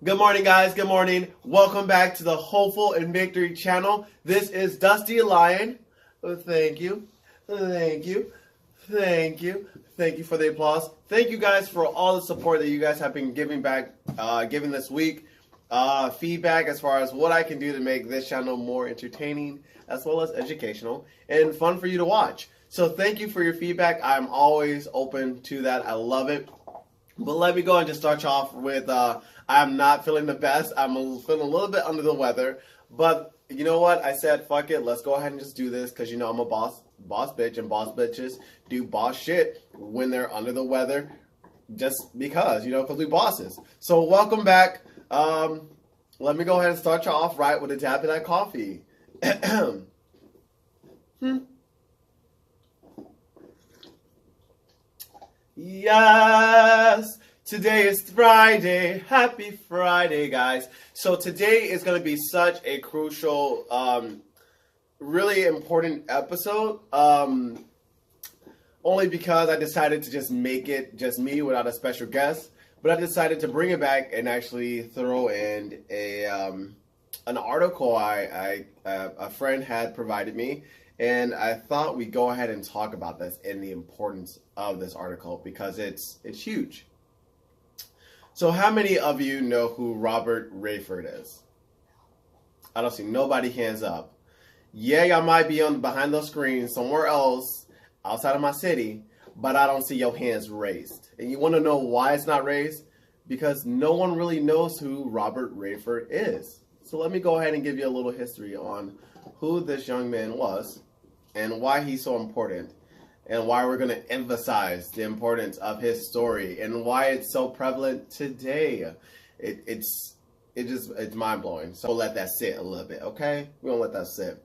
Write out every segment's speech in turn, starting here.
Good morning, guys. Good morning. Welcome back to the Hopeful and Victory channel. This is Dusty Lion. Thank you. Thank you. Thank you. Thank you for the applause. Thank you guys for all the support that you guys have been giving this week. Feedback as far as what I can do to make this channel more entertaining as well as educational and fun for you to watch. So thank you for your feedback. I'm always open to that. I love it. But let me go and just start you off with I'm not feeling the best. I'm feeling a little bit under the weather. But you know what? I said, fuck it. Let's go ahead and just do this because, you know, I'm a boss bitch, and boss bitches do boss shit when they're under the weather just because, you know, because we bosses. So welcome back. Let me go ahead and start you off right with a dab of that coffee. Yes, today is Friday. Happy Friday, guys. So today is going to be such a crucial, really important episode. Only because I decided to just make it just me without a special guest. But I decided to bring it back and actually throw in an article a friend had provided me. And I thought we'd go ahead and talk about this and the importance of this article because it's huge. So how many of you know who Robert Rayford is? I don't see nobody hands up. Yeah, y'all might be behind those screens somewhere else outside of my city, but I don't see your hands raised. And you want to know why it's not raised? Because no one really knows who Robert Rayford is. So let me go ahead and give you a little history on who this young man was and why he's so important and why we're going to emphasize the importance of his story and why it's so prevalent today. It's mind-blowing. So we'll let that sit a little bit, okay? We're going to let that sit.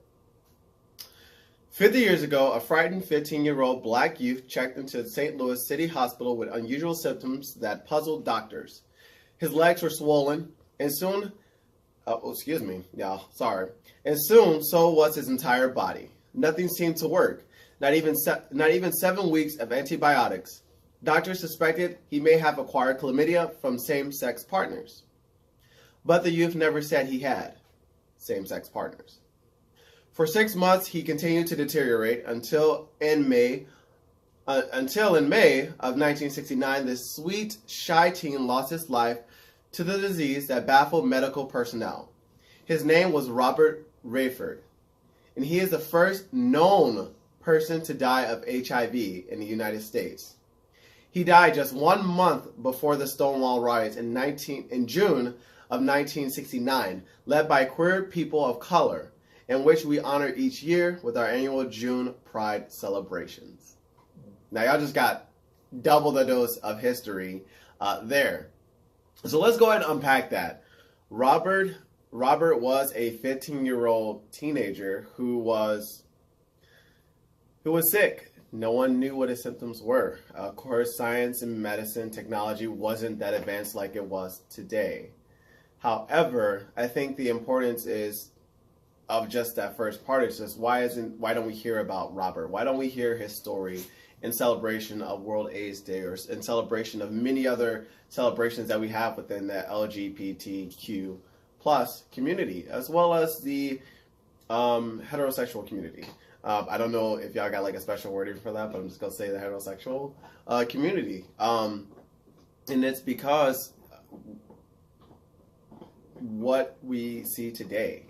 50 years ago, a frightened 15-year-old black youth checked into the St. Louis City Hospital with unusual symptoms that puzzled doctors. His legs were swollen, and soon, and soon, so was his entire body. Nothing seemed to work, not even 7 weeks of antibiotics. Doctors suspected he may have acquired chlamydia from same-sex partners. But the youth never said he had same-sex partners. For 6 months, he continued to deteriorate until in May of 1969, this sweet, shy teen lost his life to the disease that baffled medical personnel. His name was Robert Rayford, and he is the first known person to die of HIV in the United States. He died just 1 month before the Stonewall riots in June of 1969, led by queer people of color, in which we honor each year with our annual June Pride celebrations. Now, y'all just got double the dose of history there. So let's go ahead and unpack that. Robert was a 15-year-old teenager who was sick. No one knew what his symptoms were. Of course, science and medicine technology wasn't that advanced like it was today. However, I think the importance is of just that first part is just why don't we hear about Robert? Why don't we hear his story in celebration of World AIDS Day or in celebration of many other celebrations that we have within the LGBTQ plus community, as well as the heterosexual community. I don't know if y'all got like a special wording for that, but I'm just going to say the heterosexual community. And it's because what we see today,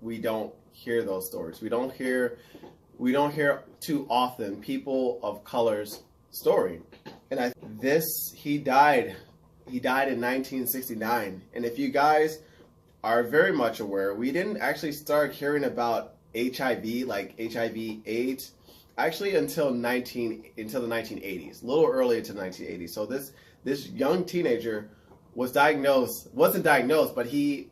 we don't hear those stories. We don't hear too often people of color's story. And he died in 1969. And if you guys are very much aware, we didn't actually start hearing about HIV, like HIV/AIDS, actually until the 1980s, a little early into the 1980s. So this young teenager wasn't diagnosed, but they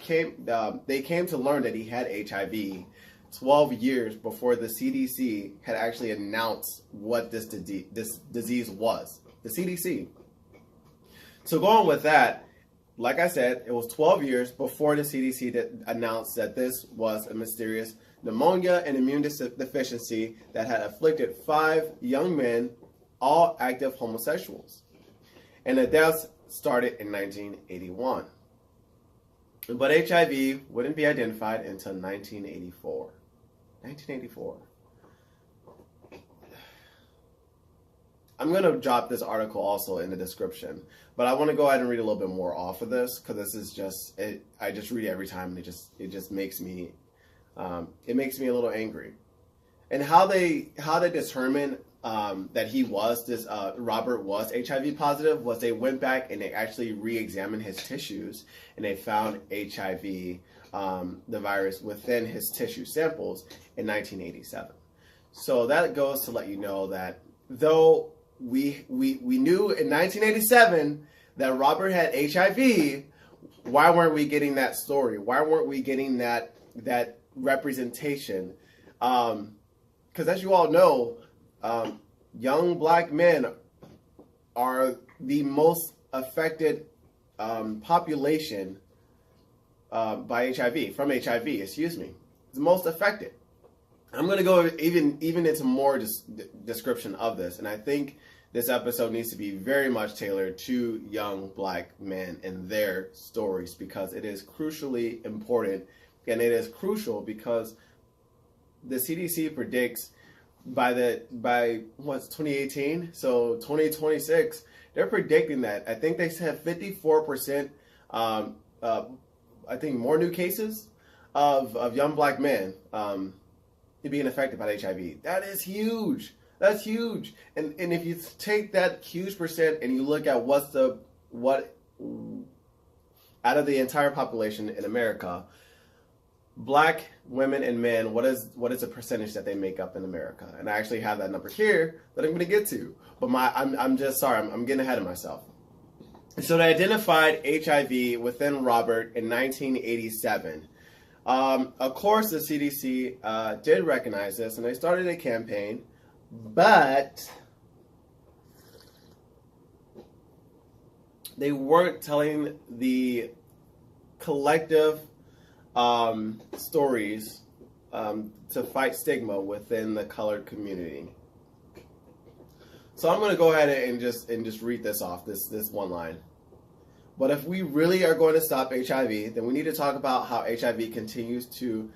came to learn that he had HIV 12 years before the CDC had actually announced what this disease was. The CDC. So going with that, like I said, it was 12 years before the CDC announced that this was a mysterious pneumonia and immune deficiency that had afflicted 5 young men, all active homosexuals. And the deaths started in 1981. But HIV wouldn't be identified until 1984. 1984. I'm going to drop this article also in the description, but I want to go ahead and read a little bit more off of this because this is just it. I just read it every time, and it just makes me it makes me a little angry. And how they determine that he was Robert was HIV positive was they went back and they actually re-examined his tissues and they found HIV, the virus within his tissue samples in 1987. So that goes to let you know that though we knew in 1987 that Robert had HIV, why weren't we getting that story? Why weren't we getting that representation? Because as you all know, young black men are the most affected population by HIV, from HIV, excuse me. The most affected. I'm going to go even into more description of this, and I think this episode needs to be very much tailored to young black men and their stories because it is crucially important, and it is crucial because the CDC predicts by what's 2018, so 2026, they're predicting that I think they said 54%, I think more new cases of young black men being affected by HIV. That is huge. That's huge. And if you take that huge percent and you look at what out of the entire population in America, black women and men, what is the percentage that they make up in America? And I actually have that number here that I'm going to get to. But I'm just sorry, I'm getting ahead of myself. So they identified HIV within Robert in 1987. Of course, the CDC did recognize this, and they started a campaign, but they weren't telling the collective stories to fight stigma within the colored community. So I'm going to go ahead and just read this off, this one line. But if we really are going to stop HIV, then we need to talk about how HIV continues to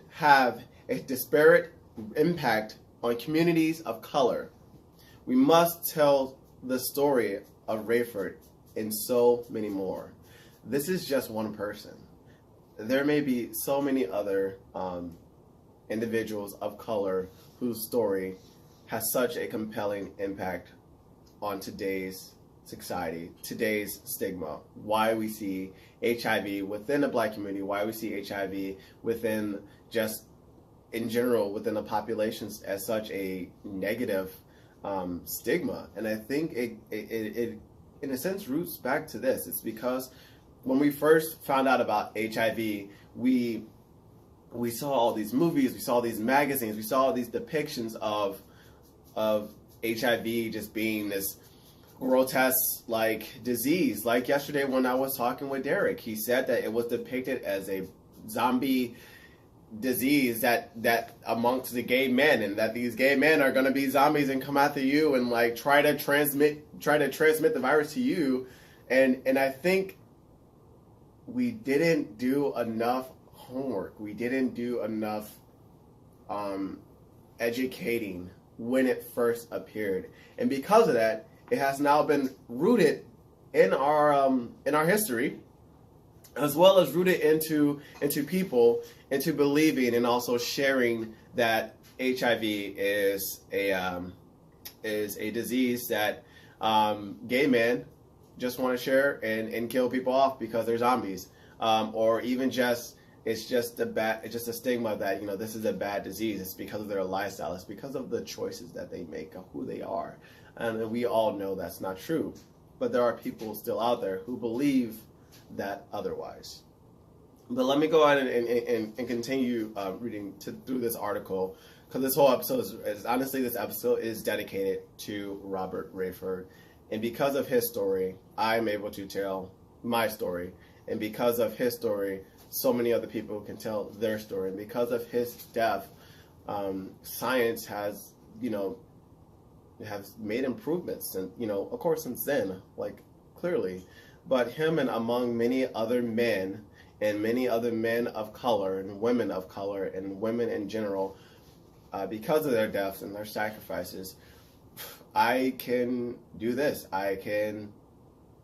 have a disparate impact on communities of color. We must tell the story of Rayford and so many more. This is just one person. There may be so many other individuals of color whose story has such a compelling impact on today's society, today's stigma, why we see HIV within the black community, why we see HIV within just in general within the populations as such a negative stigma. And I think it in a sense roots back to this. It's because when we first found out about HIV, we saw all these movies, we saw these magazines, we saw all these depictions of HIV just being this grotesque like disease. Like yesterday when I was talking with Derek, he said that it was depicted as a zombie disease that amongst the gay men, and that these gay men are going to be zombies and come after you and like try to transmit the virus to you. And I think we didn't do enough homework. We didn't do enough educating when it first appeared, and because of that, it has now been rooted in our history, as well as rooted into people into believing and also sharing that HIV is a disease that gay men just want to share and kill people off because they're zombies, or even just it's just a stigma that, you know, this is a bad disease. It's because of their lifestyle. It's because of the choices that they make of who they are. And we all know that's not true. But there are people still out there who believe that otherwise. But let me go ahead and continue reading through this article, because this whole episode is honestly, this episode is dedicated to Robert Rayford. And because of his story, I'm able to tell my story. And because of his story, so many other people can tell their story. And because of his death, science has, has made improvements, and of course since then, like clearly, but him and among many other men and many other men of color and women in general, because of their deaths and their sacrifices, I can do this. I can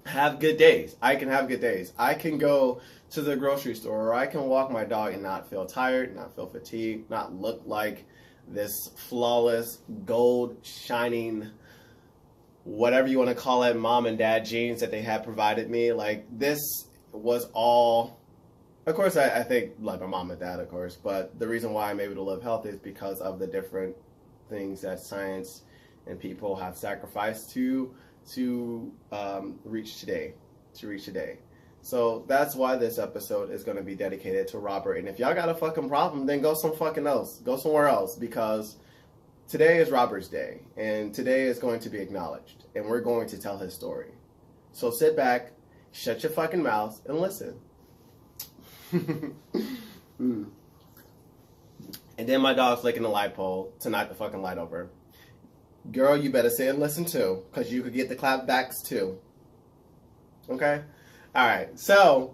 have good days. I can go to the grocery store, or I can walk my dog and not feel tired, not feel fatigued, not look like this flawless, gold shining, whatever you want to call it, mom and dad genes that they had provided me. Like, this was all, of course, I think like my mom and dad, of course, but the reason why I'm able to live healthy is because of the different things that science and people have sacrificed to reach today. So that's why this episode is going to be dedicated to Robert. And if y'all got a fucking problem, then go somewhere else, because today is Robert's day, and today is going to be acknowledged, and we're going to tell his story. So sit back, shut your fucking mouth, and listen. And then my dog's licking the light pole to knock the fucking light over. Girl, you better sit and listen too, because you could get the clapbacks too. Okay? Alright, so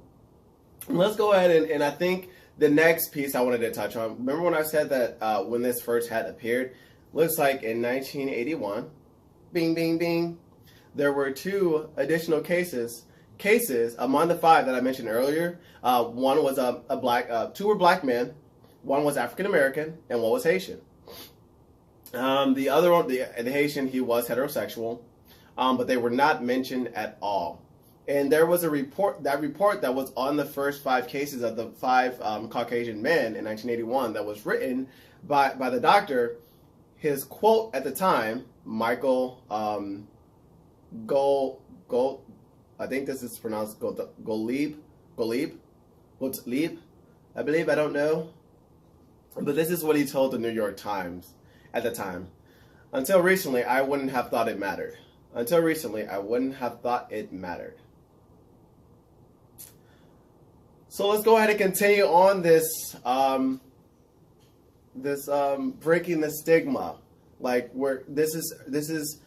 let's go ahead and I think the next piece I wanted to touch on, remember when I said that when this first hat appeared, looks like in 1981, bing, bing, bing, there were 2 additional cases among the 5 that I mentioned earlier. One was a black, 2 were black men, one was African American, and one was Haitian. The other one, the Haitian, he was heterosexual, but they were not mentioned at all. And there was a report that was on the first 5 cases of the 5 Caucasian men in 1981 that was written by the doctor. His quote at the time, Michael I think this is pronounced Gottlieb, I believe, I don't know. But this is what he told the New York Times at the time. Until recently, I wouldn't have thought it mattered. So let's go ahead and continue on this breaking the stigma. Like, this is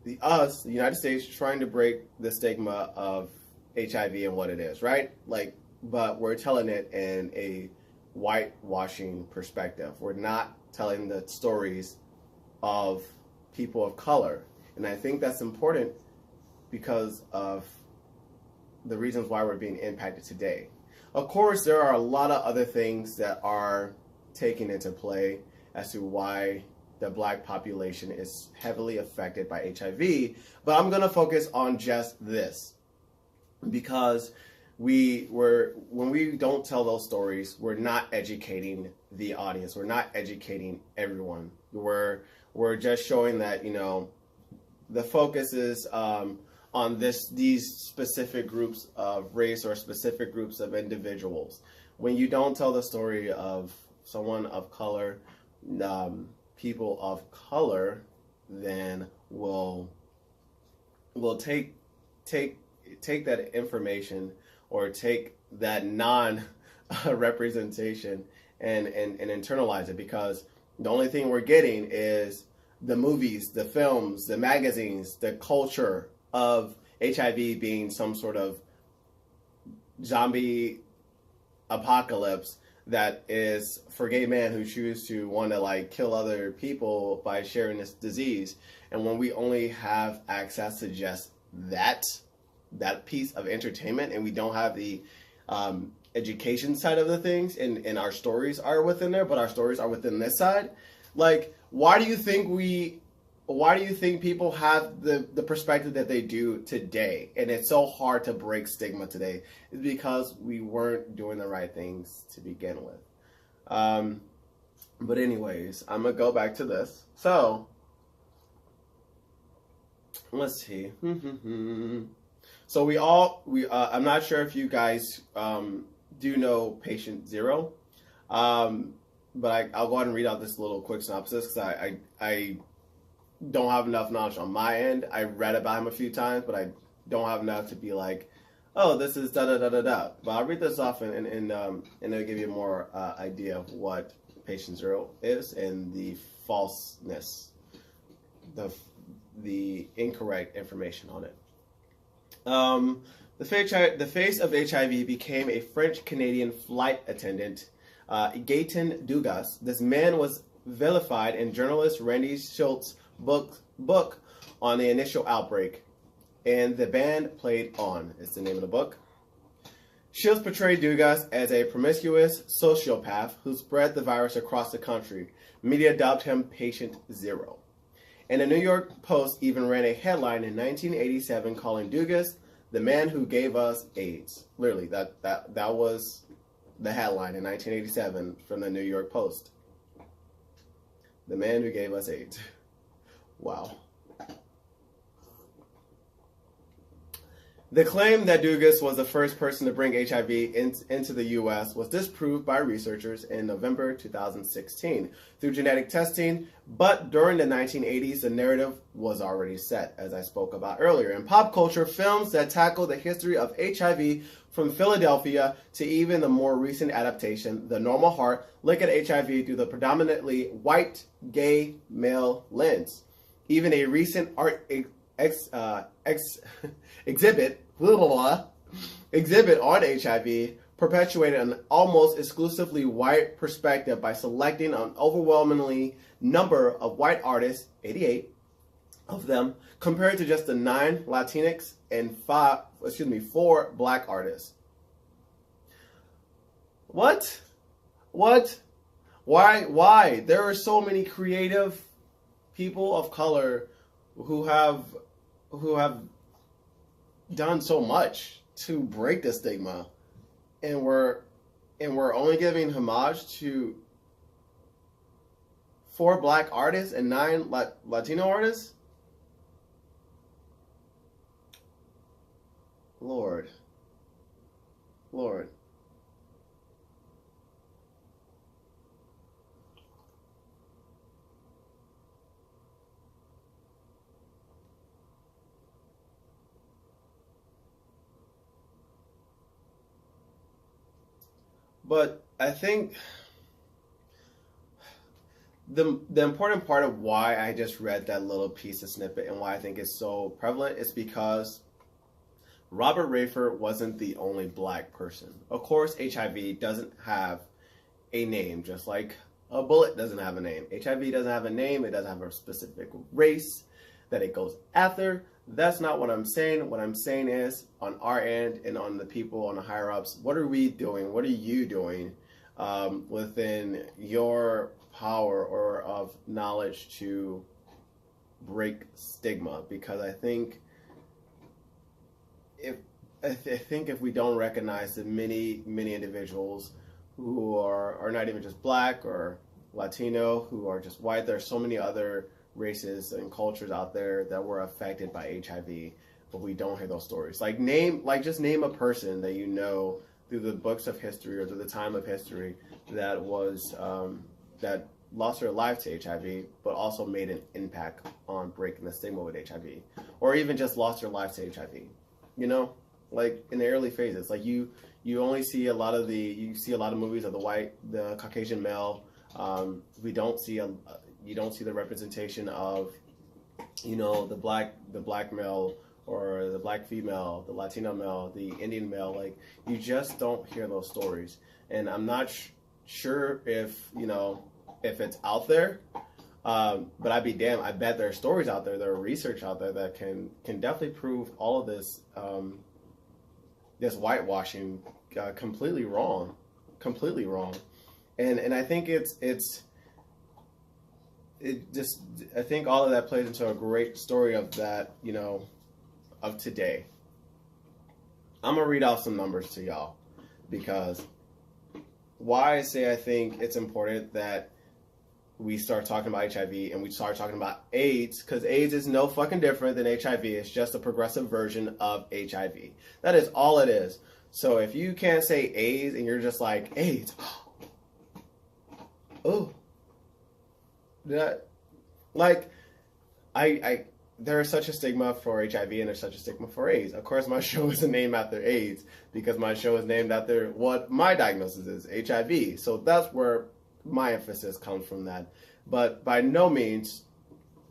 the United States, trying to break the stigma of HIV and what it is, right? Like, but we're telling it in a whitewashing perspective. We're not telling the stories of people of color. And I think that's important because of the reasons why we're being impacted today. Of course, there are a lot of other things that are taken into play as to why the black population is heavily affected by HIV, but I'm going to focus on just this, because when we don't tell those stories, we're not educating the audience. We're not educating everyone. We're just showing that, you know, the focus is on these specific groups of race or specific groups of individuals. When you don't tell the story of someone of color, people of color, then will take that information or take that non-representation and internalize it, because the only thing we're getting is the movies, the films, the magazines, the culture of HIV being some sort of zombie apocalypse that is for gay men who choose to want to like kill other people by sharing this disease. And when we only have access to just that piece of entertainment, and we don't have the education side of the things, and our stories are within there, but our stories are within this side, like, why do you think people have the perspective that they do today? And it's so hard to break stigma today. It's because we weren't doing the right things to begin with. But anyways, I'm going to go back to this. So, let's see. So I'm not sure if you guys do know Patient Zero. But I'll go ahead and read out this little quick synopsis, because I don't have enough knowledge on my end. I read about him a few times, but I don't have enough to be like, oh, this is da-da-da-da-da. But I'll read this off and it'll give you more idea of what Patient Zero is and the falseness, the incorrect information on it. The face of HIV became a French-Canadian flight attendant, Gaëtan Dugas. This man was vilified in journalist Randy Schultz's book on the initial outbreak, and the band played on. Is the name of the book. Schultz portrayed Dugas as a promiscuous sociopath who spread the virus across the country. Media dubbed him Patient Zero. And the New York Post even ran a headline in 1987 calling Dugas the man who gave us AIDS. Literally, that was the headline in 1987 from the New York Post. The man who gave us AIDS. Wow. The claim that Dugas was the first person to bring HIV into the U.S. was disproved by researchers in November 2016 through genetic testing, but during the 1980s, the narrative was already set, as I spoke about earlier. In pop culture, films that tackle the history of HIV from Philadelphia to even the more recent adaptation, The Normal Heart, look at HIV through the predominantly white, gay, male lens. Even a recent art exhibit on HIV perpetuated an almost exclusively white perspective by selecting an overwhelmingly number of white artists, 88 of them, compared to just the 9 Latinx and 4 black artists. What? Why? There are so many creative people of color who have done so much to break the stigma, and we're only giving homage to 4 black artists and 9 Latino artists. Lord. But I think the important part of why I just read that little piece of snippet and why I think it's so prevalent is because Robert Rayford wasn't the only black person. Of course, HIV doesn't have a name, just like a bullet doesn't have a name. HIV doesn't have a name. It doesn't have a specific race that it goes after. That's not what I'm saying. What I'm saying is, on our end and on the people on the higher ups, what are we doing? What are you doing within your power or of knowledge to break stigma? Because I think if we don't recognize the many individuals who are not even just black or Latino, who are just white, there's so many other races and cultures out there that were affected by HIV, but we don't hear those stories. Just name a person that you know through the books of history or through the time of history that was that lost their life to HIV, but also made an impact on breaking the stigma with HIV, or even just lost their life to HIV. You know, like in the early phases, like you only see a lot of movies of the Caucasian male. You don't see the representation of, the black male or the black female, the Latino male, the Indian male. Like, you just don't hear those stories. And I'm not sure if it's out there, but I'd be damned. I bet there are stories out there, there are research out there that can definitely prove all of this, this whitewashing completely wrong. And I think I think all of that plays into a great story of that, of today. I'm going to read off some numbers to y'all, because why I say I think it's important that we start talking about HIV and we start talking about AIDS, because AIDS is no fucking different than HIV. It's just a progressive version of HIV. That is all it is. So if you can't say AIDS and you're just like, AIDS, oh, that, like, there is such a stigma for HIV and there's such a stigma for AIDS. Of course, my show isn't named after AIDS because my show is named after what my diagnosis is, HIV. So that's where my emphasis comes from that. But by no means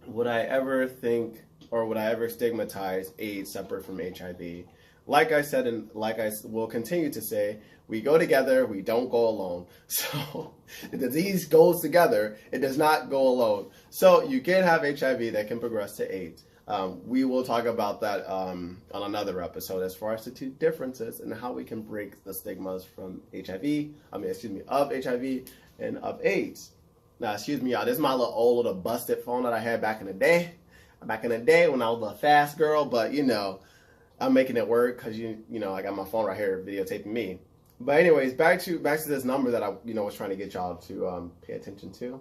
would I ever think or would I ever stigmatize AIDS separate from HIV. like I said, and like I will continue to say, we go together, we don't go alone. So the disease goes together, it does not go alone. So you can have HIV that can progress to AIDS. We will talk about that on another episode as far as the two differences and how we can break the stigmas from of HIV and of AIDS. Now, excuse me, y'all, this is my little busted phone that I had back in the day. Back in the day when I was a fast girl, but you know, I'm making it work because you know I got my phone right here videotaping me. But anyways, back to this number that I was trying to get y'all to pay attention to.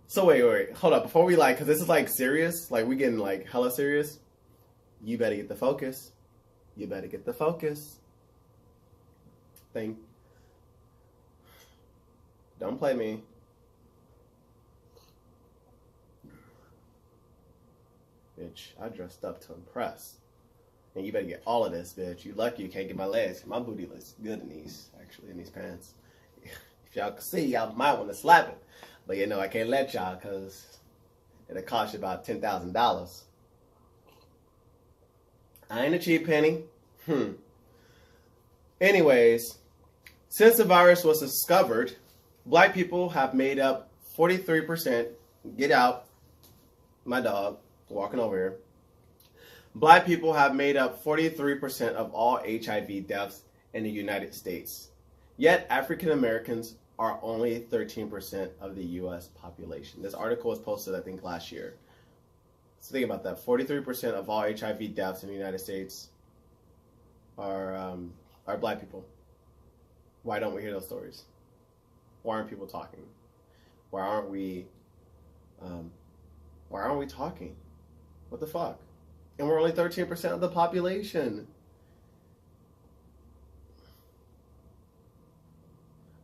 So wait, hold up, before we because this is serious, we getting hella serious. You better get the focus. You better get the focus. Don't play me. Bitch, I dressed up to impress. And you better get all of this, bitch. You lucky you can't get my legs. My booty looks good in these pants. If y'all can see, y'all might want to slap it. But you know, I can't let y'all because it'll cost you about $10,000. I ain't a cheap penny. Anyways, since the virus was discovered, black people have made up 43%. Get out, my dog. Walking over here. Black people have made up 43% of all HIV deaths in the United States. Yet African Americans are only 13% of the U.S. population. This article was posted, I think, last year. So think about that. 43% of all HIV deaths in the United States are black people. Why don't we hear those stories? Why aren't people talking? Why aren't we talking? What the fuck? And we're only 13% of the population.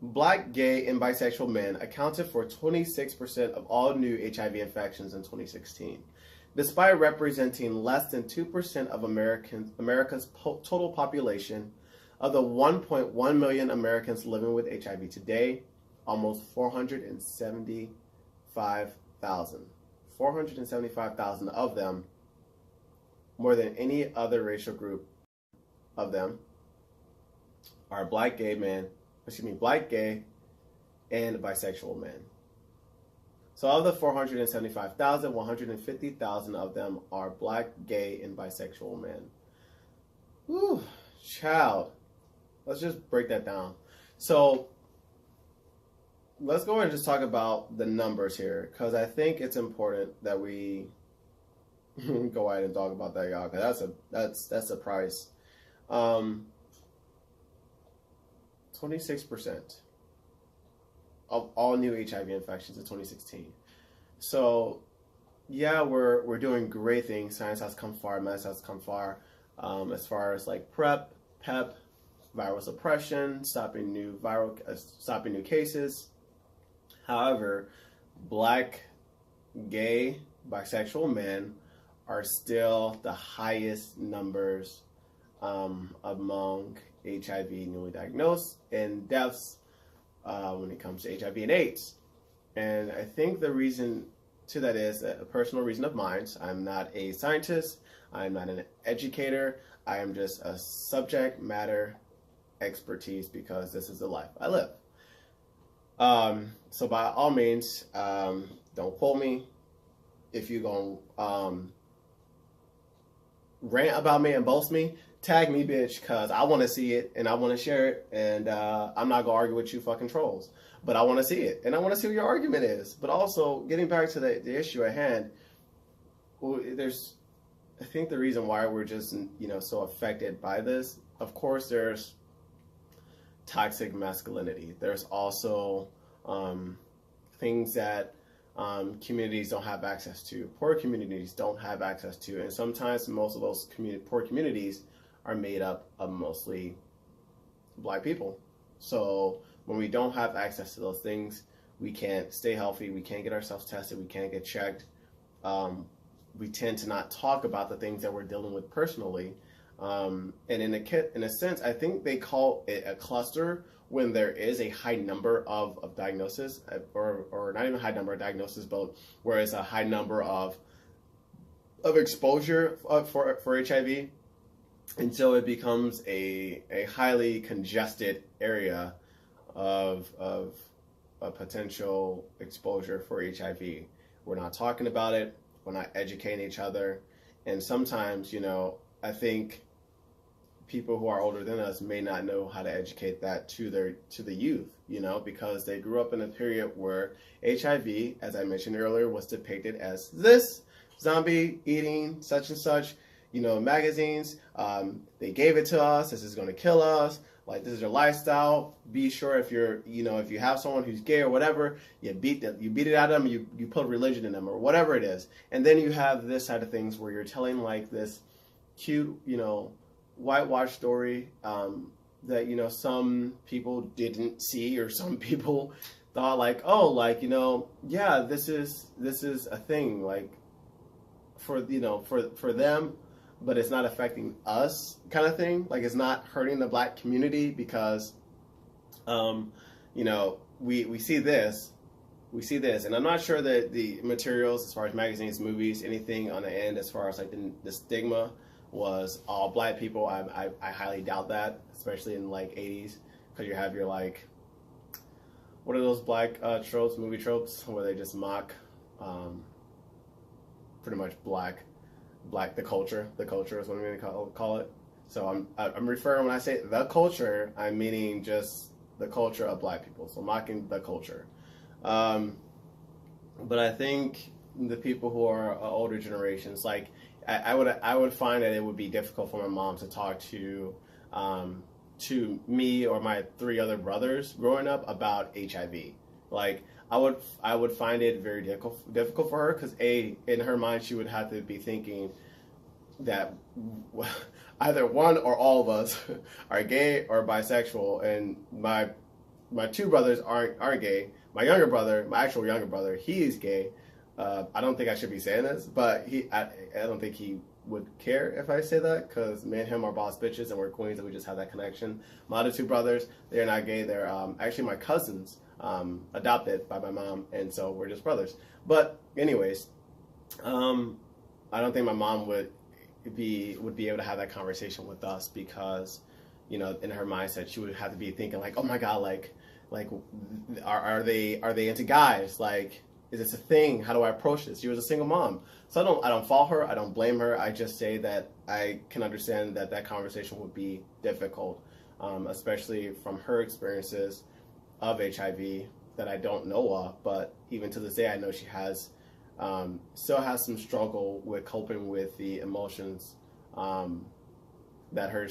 Black, gay, and bisexual men accounted for 26% of all new HIV infections in 2016. Despite representing less than 2% of America's total population, of the 1.1 million Americans living with HIV today, almost 475,000 of them, more than any other racial group of them, are black, gay, and bisexual men. So of the 475,000, 150,000 of them are black, gay, and bisexual men. Whew, child. Let's just break that down. So let's go ahead and just talk about the numbers here, because I think it's important that we go ahead and talk about that, y'all, because that's a price. 26% of all new HIV infections in 2016. So yeah, we're doing great things. Science has come far, medicine has come far, as far as PrEP, PEP, viral suppression, stopping new cases. However, black, gay, bisexual men are still the highest numbers among HIV newly diagnosed and deaths when it comes to HIV and AIDS. And I think the reason to that is a personal reason of mine. I'm not a scientist. I'm not an educator. I am just a subject matter expertise because this is the life I live. So by all means, don't quote me. If you're going to rant about me and boast me, tag me, bitch, because I want to see it and I want to share it. And I'm not going to argue with you fucking trolls. But I want to see it. And I want to see what your argument is. But also, getting back to the issue at hand, I think the reason why we're just, so affected by this, of course, there's toxic masculinity. There's also things that communities don't have access to, poor communities don't have access to, and sometimes most of those poor communities are made up of mostly black people. So when we don't have access to those things, we can't stay healthy, we can't get ourselves tested, we can't get checked. We tend to not talk about the things that we're dealing with personally. And in a sense, I think they call it a cluster when there is a high number of diagnosis, or not even a high number of diagnosis, but where it's a high number of of exposure for HIV until it becomes a highly congested area of a potential exposure for HIV. We're not talking about it. We're not educating each other. And sometimes, I think people who are older than us may not know how to educate that to the youth, because they grew up in a period where HIV, as I mentioned earlier, was depicted as this zombie eating such and such, magazines. They gave it to us. This is going to kill us. Like, this is your lifestyle. Be sure if you're, if you have someone who's gay or whatever, you beat it out of them. You put religion in them or whatever it is. And then you have this side of things where you're telling like this cute, whitewashed story that, some people didn't see, or some people thought like, oh, like, yeah, this is a thing, like, for them, but it's not affecting us, kind of thing. Like, it's not hurting the Black community because, we see this, and I'm not sure that the materials, as far as magazines, movies, anything on the end, as far as like the stigma was all Black people. I highly doubt that, especially in like 80s, because you have your like, what are those Black tropes, movie tropes, where they just mock pretty much black the culture is what I'm going to call it. So I'm referring, when I say the culture, I'm meaning just the culture of Black people, so mocking the culture. But I think the people who are older generations, like, I would find that it would be difficult for my mom to talk to me or my 3 other brothers growing up about HIV. Like, I would find it very difficult for her, because in her mind she would have to be thinking that either one or all of us are gay or bisexual, and my 2 brothers aren't gay. My actual younger brother, he is gay. I don't think I should be saying this, but I don't think he would care if I say that, because me and him are boss bitches and we're queens and we just have that connection. My other 2 brothers, they're not gay. They're actually my cousins, adopted by my mom, and so we're just brothers. But anyways, I don't think my mom would be able to have that conversation with us, because, in her mindset she would have to be thinking like, oh my God, like are they into guys? Like, is this a thing? How do I approach this? She was a single mom. So I don't fault her. I don't blame her. I just say that I can understand that conversation would be difficult, especially from her experiences of HIV that I don't know of. But even to this day, I know she still has some struggle with coping with the emotions that her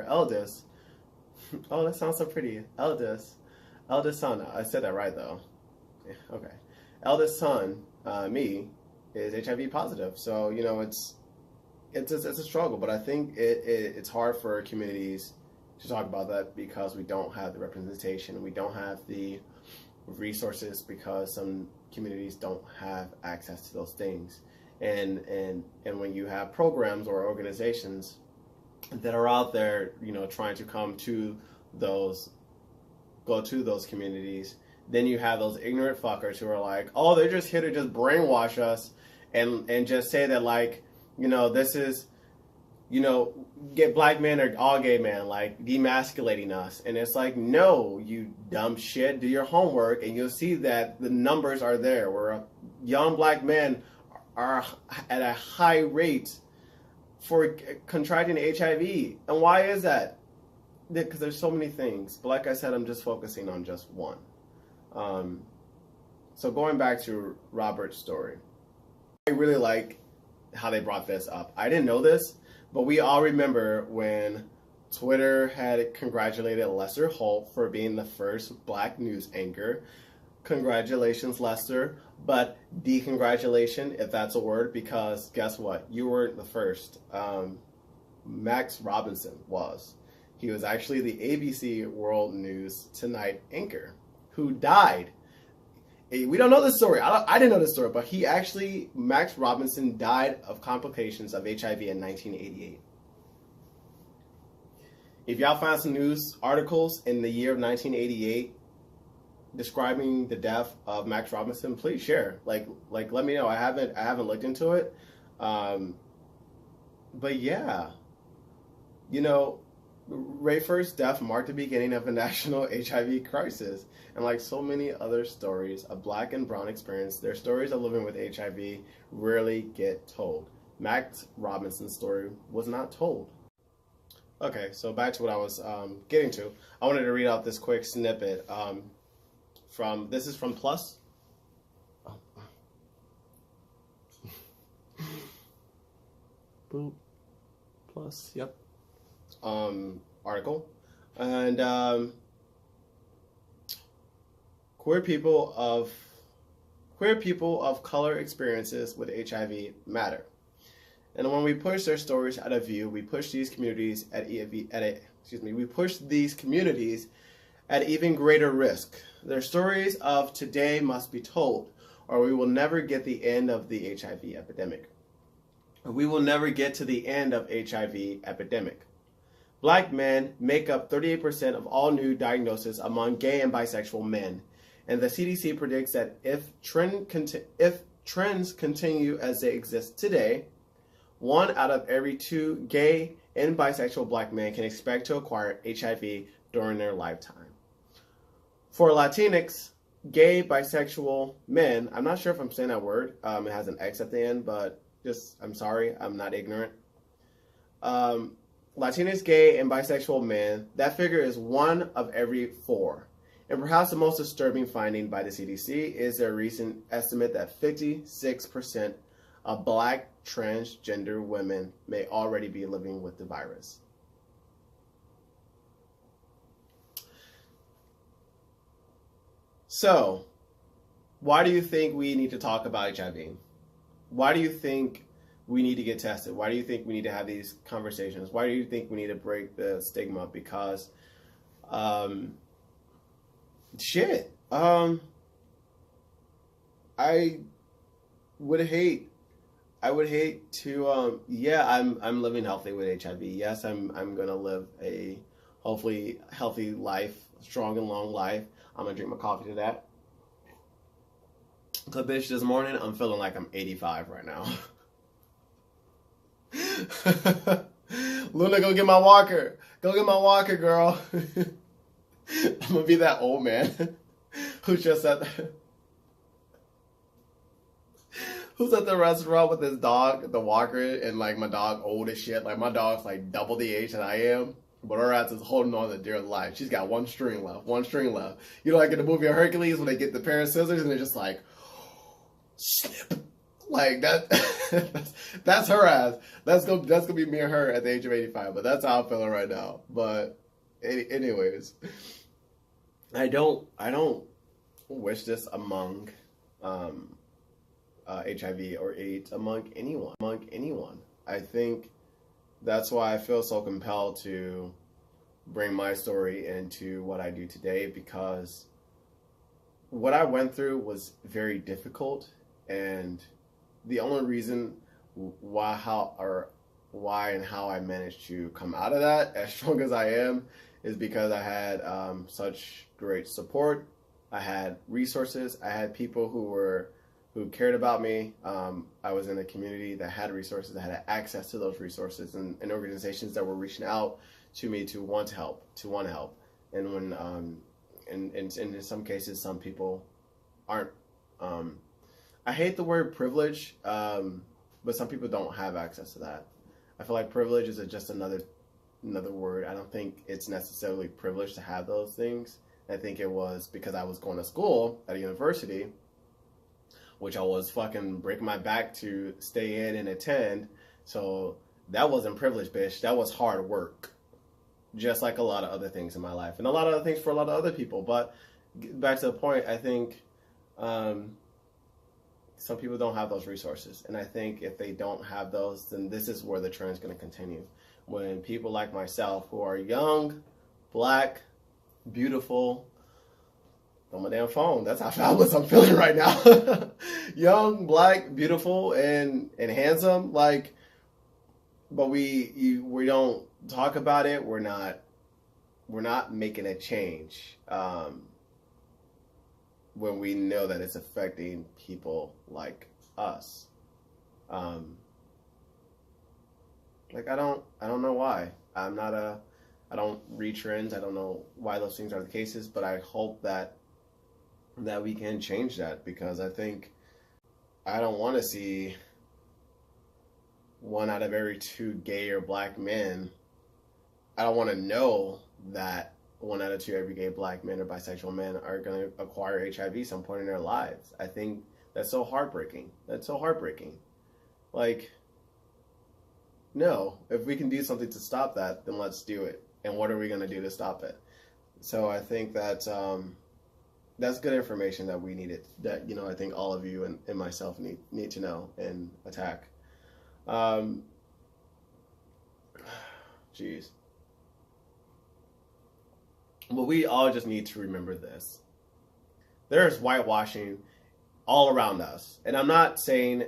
eldest, oh, that sounds so pretty, eldest son, I said that right though. Okay. Eldest son, me, is HIV positive. So, it's a struggle, but I think it's hard for communities to talk about that, because we don't have the representation, we don't have the resources, because some communities don't have access to those things. And when you have programs or organizations that are out there, trying to go to those communities, then you have those ignorant fuckers who are like, oh, they're just here to just brainwash us and just say that, like, this is, get Black men or all gay men, like, demasculating us. And it's like, no, you dumb shit, do your homework and you'll see that the numbers are there, where young Black men are at a high rate for contracting HIV. And why is that? Because there's so many things. But like I said, I'm just focusing on just one. So going back to Robert's story, I really like how they brought this up. I didn't know this, but we all remember when Twitter had congratulated Lester Holt for being the first Black news anchor. Congratulations, Lester, but decongratulation, if that's a word, because guess what? You weren't the first. Max Robinson was. He was actually the ABC World News Tonight anchor who died. We don't know this story. I didn't know this story, but Max Robinson died of complications of HIV in 1988. If y'all find some news articles in the year of 1988, describing the death of Max Robinson, please share. Like let me know. I haven't looked into it. But yeah, you know, Rayford's death marked the beginning of a national HIV crisis. And like so many other stories of Black and brown experience, their stories of living with HIV rarely get told. Max Robinson's story was not told. Okay, so back to what I was getting to. I wanted to read out this quick snippet this is from Plus. Oh. Boop. Plus, yep. Article. And queer people of color experiences with HIV matter. And when we push their stories out of view, we push these communities at even greater risk. Their stories of today must be told, or we will never get the end of the HIV epidemic. We will never get to the end of HIV epidemic. Black men make up 38% of all new diagnoses among gay and bisexual men, and the CDC predicts that if trends continue as they exist today, 1 out of every 2 gay and bisexual Black men can expect to acquire HIV during their lifetime. For Latinx, gay, bisexual men, I'm not sure if I'm saying that word, it has an X at the end, but I'm sorry, I'm not ignorant. Latinx, gay, and bisexual men, that figure is 1 of every 4. And perhaps the most disturbing finding by the CDC is their recent estimate that 56% of Black transgender women may already be living with the virus. So, why do you think we need to talk about HIV? Why do you think we need to get tested? Why do you think we need to have these conversations? Why do you think we need to break the stigma? Because, I would hate to, I'm living healthy with HIV. Yes, I'm gonna live a hopefully healthy life, strong and long life. I'm gonna drink my coffee to that. Cause bitch, this morning I'm feeling like I'm 85 right now. Luna, go get my walker. Go get my walker, girl. I'm gonna be that old man who's just at the restaurant with his dog, the walker, and like my dog old as shit. Like my dog's like double the age that I am. But her ass is holding on to dear life. She's got one string left. You know, like in the movie of Hercules when they get the pair of scissors and they're just like, snip. Like that. that's her ass. That's gonna be me and her at the age of 85. But that's how I'm feeling right now. But anyways, I don't wish this among HIV or AIDS among anyone. I think that's why I feel so compelled to bring my story into what I do today, because what I went through was very difficult, and the only reason why and how I managed to come out of that as strong as I am is because I had such great support. I had resources. I had people who cared about me. I was in a community that had resources, that had access to those resources, and organizations that were reaching out to me to want to help. And when, and in some cases, some people aren't. I hate the word privilege, but some people don't have access to that. I feel like privilege is just another word. I don't think it's necessarily privileged to have those things. I think it was because I was going to school at a university, which I was fucking breaking my back to stay in and attend. So that wasn't privilege, bitch. That was hard work. Just like a lot of other things in my life. And a lot of other things for a lot of other people. But back to the point, I think some people don't have those resources. And I think if they don't have those, then this is where the trend is going to continue. When people like myself, who are young, Black, beautiful, on my damn phone. That's how fabulous I'm feeling right now. Young, Black, beautiful, and handsome. Like, but we don't talk about it. We're not making a change. when we know that it's affecting people like us. Um, like I don't know why. I don't read trends. I don't know why those things are the cases, but I hope that we can change that, because I think I don't want to see one out of every two gay or black men. I don't want to know that one out of two every gay black men or bisexual men are going to acquire HIV some point in their lives. I think that's so heartbreaking. That's so heartbreaking. Like, no, if we can do something to stop that, then let's do it. And what are we going to do to stop it? So I think that that's good information that we needed, that, you know, I think all of you and myself need to know and attack. Jeez. But we all just need to remember this. There's whitewashing all around us. And I'm not saying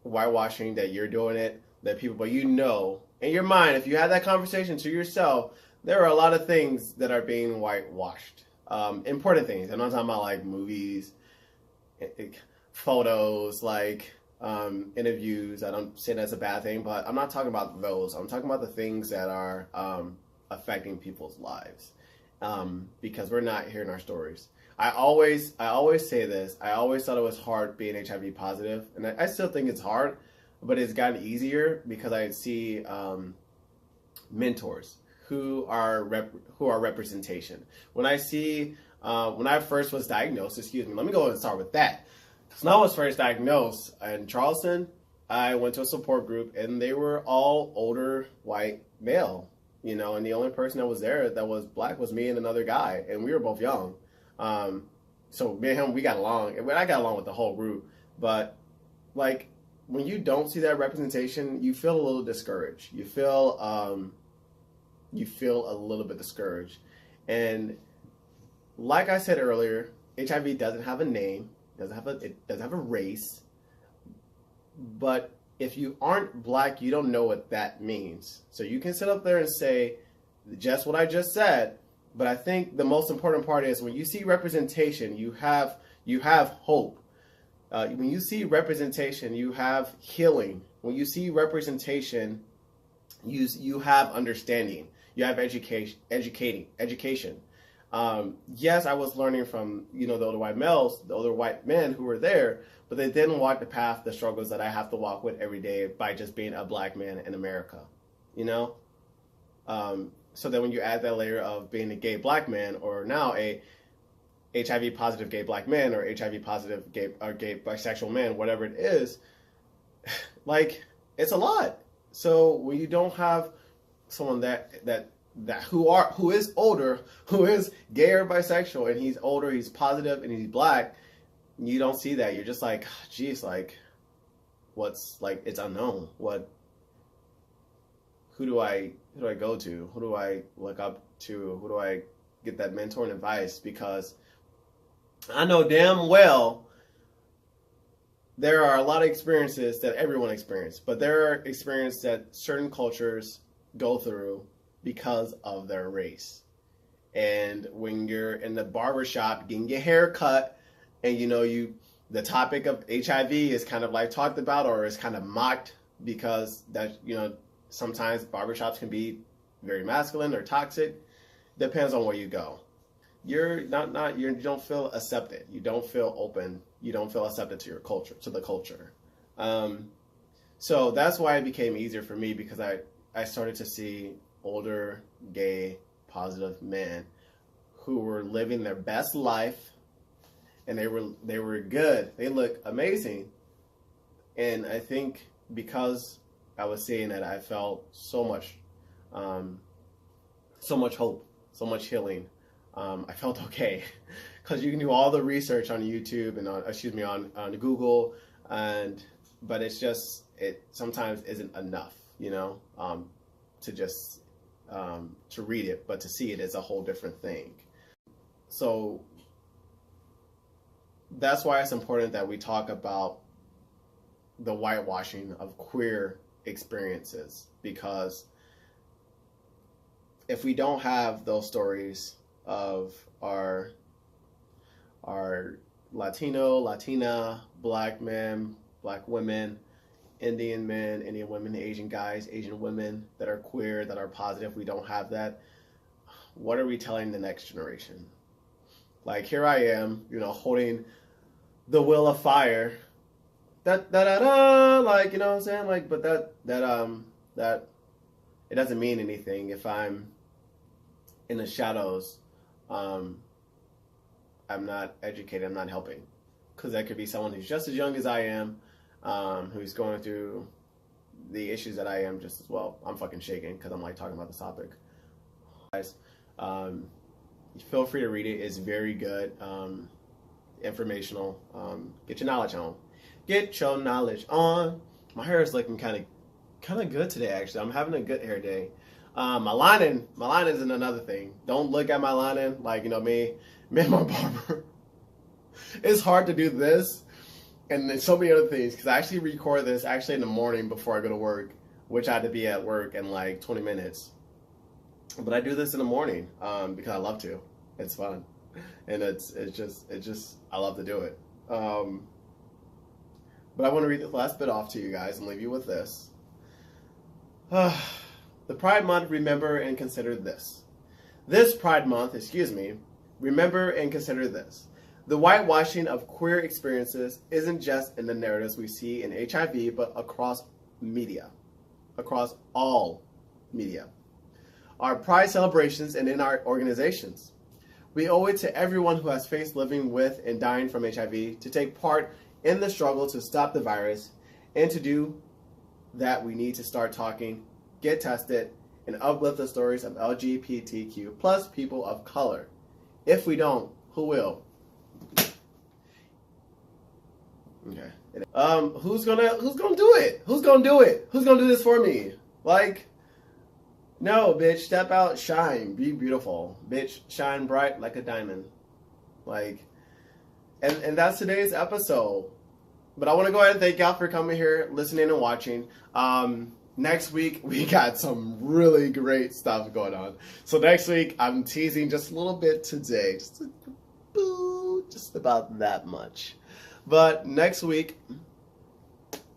whitewashing that you're doing it, that people, but you know, in your mind, if you have that conversation to yourself, there are a lot of things that are being whitewashed. Important things. I'm not talking about like movies, photos, like interviews. I don't say that's a bad thing, but I'm not talking about those. I'm talking about the things that are affecting people's lives, because we're not hearing our stories. I always say this. I always thought it was hard being HIV positive, and I still think it's hard, but it's gotten easier because I see mentors who are representation. When I see when I first was diagnosed, let me go and start with that. Because when I was first diagnosed in Charleston, I went to a support group, and they were all older white male, you know, and the only person that was there that was black was me and another guy, and we were both young. So me and him, we got along, and I got along with the whole group. But like, when you don't see that representation, you feel a little discouraged. You feel a little bit discouraged. And like I said earlier, HIV doesn't have a name, it doesn't have a race. But if you aren't black, you don't know what that means. So you can sit up there and say just what I just said, but I think the most important part is when you see representation, you have hope. When you see representation, you have healing. When you see representation, you have understanding. You have education. Yes, I was learning from, you know, the older white males, the older white men who were there, but they didn't walk the path, the struggles that I have to walk with every day by just being a black man in America, you know? So then when you add that layer of being a gay black man, or now a HIV positive gay black man, or HIV positive gay bisexual man, whatever it is, like, it's a lot. So when you don't have someone who is older, who is gay or bisexual, and he's older, he's positive, and he's black, you don't see that. You're just like, geez, like, what's, like, it's unknown. Who do I go to? Who do I look up to? Who do I get that mentor and advice? Because I know damn well there are a lot of experiences that everyone experiences, but there are experiences that certain cultures go through because of their race. And when you're in the barbershop getting your hair cut, and you know the topic of HIV is kind of like talked about, or is kind of mocked, because that, you know, sometimes barbershops can be very masculine or toxic. Depends on where you go. You don't feel accepted. You don't feel open. You don't feel accepted to your culture, to the culture. So that's why it became easier for me, because I started to see older, gay, positive men who were living their best life, and they were good. They looked amazing. And I think because I was seeing that, I felt so much hope, so much healing. I felt okay, because you can do all the research on YouTube and on Google, but it's just, it sometimes isn't enough, you know, to just to read it, but to see it is a whole different thing. So that's why it's important that we talk about the whitewashing of queer experiences, because if we don't have those stories of our are Latino, Latina, black men, black women, Indian men, Indian women, Asian guys, Asian women that are queer, that are positive. We don't have that. What are we telling the next generation? Like, here I am, you know, holding the wheel of fire. Like, you know what I'm saying? Like, but that it doesn't mean anything if I'm in the shadows. I'm not educated. I'm not helping, because that could be someone who's just as young as I am, who's going through the issues that I am just as well. I'm fucking shaking because I'm like talking about this topic. Guys, feel free to read it. It's very good, informational. Get your knowledge on. Get your knowledge on. My hair is looking kind of good today. Actually, I'm having a good hair day. My lining is another thing. Don't look at my lining like, you know, me and my barber. It's hard to do this and then so many other things, because I actually record this actually in the morning before I go to work, which I had to be at work in like 20 minutes. But I do this in the morning because I love to. It's fun, and it's just I love to do it. But I want to read the last bit off to you guys and leave you with this. The Pride Month, remember and consider this. This Pride Month, remember and consider this. The whitewashing of queer experiences isn't just in the narratives we see in HIV, but across media, across all media. Our Pride celebrations and in our organizations. We owe it to everyone who has faced living with and dying from HIV to take part in the struggle to stop the virus, and to do that we need to start talking, get tested, and uplift the stories of LGBTQ plus people of color. If we don't, who will? Okay. Who's gonna do it? Who's gonna do it? Who's gonna do this for me? Like, no, bitch, step out, shine, be beautiful. Bitch, shine bright like a diamond. Like, and that's today's episode. But I want to go ahead and thank y'all for coming here, listening and watching. Next week, we got some really great stuff going on. So next week, I'm teasing just a little bit today. Just about that much. But next week,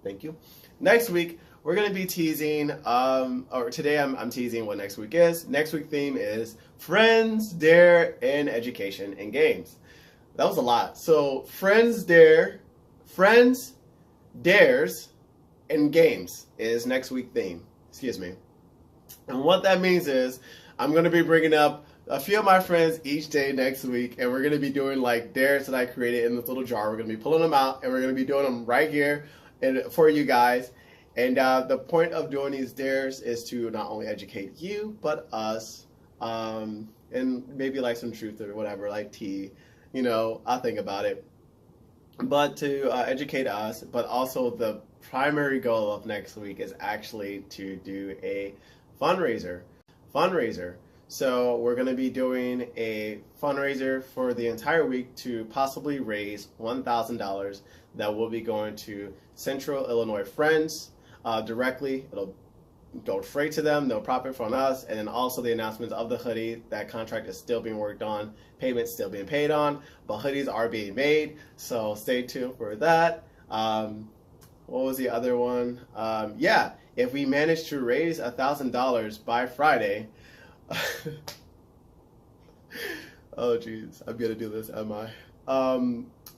thank you. Next week, we're going to be teasing, or today I'm teasing what next week is. Next week theme is Friends, Dare, and Education and Games. That was a lot. So Friends, Dares, and Games is next week theme. And what that means is I'm going to be bringing up a few of my friends each day next week, and we're going to be doing like dares that I created in this little jar. We're going to be pulling them out, and we're going to be doing them right here and for you guys. And the point of doing these dares is to not only educate you, but us, and maybe like some truth or whatever, like tea, you know, I'll think about it. But to educate us, but also the primary goal of next week is actually to do a fundraiser. So we're going to be doing a fundraiser for the entire week to possibly raise $1,000 that will be going to Central Illinois Friends directly. It'll go straight to them. They'll profit from us. And then also the announcements of the hoodie. That contract is still being worked on. Payments still being paid on. But hoodies are being made. So stay tuned for that. What was the other one? Yeah, if we manage to raise $1,000 by Friday... Oh jeez, I'm gonna do this, am I?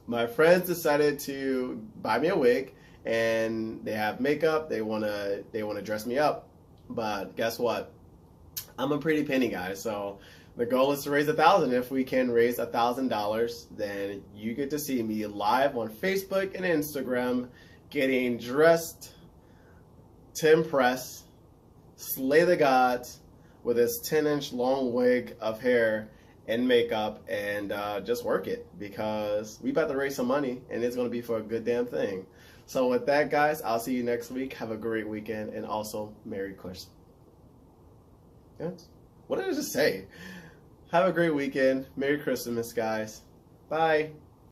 My friends decided to buy me a wig, and they have makeup. They wanna dress me up, but guess what? I'm a pretty penny guy, so the goal is to raise $1,000. If we can raise $1,000, then you get to see me live on Facebook and Instagram, getting dressed to impress, slay the gods, with this 10-inch long wig of hair and makeup, and just work it, because we about to raise some money, and it's going to be for a good damn thing. So with that, guys, I'll see you next week. Have a great weekend, and also Merry Christmas. Yes? What did I just say? Have a great weekend. Merry Christmas, guys. Bye.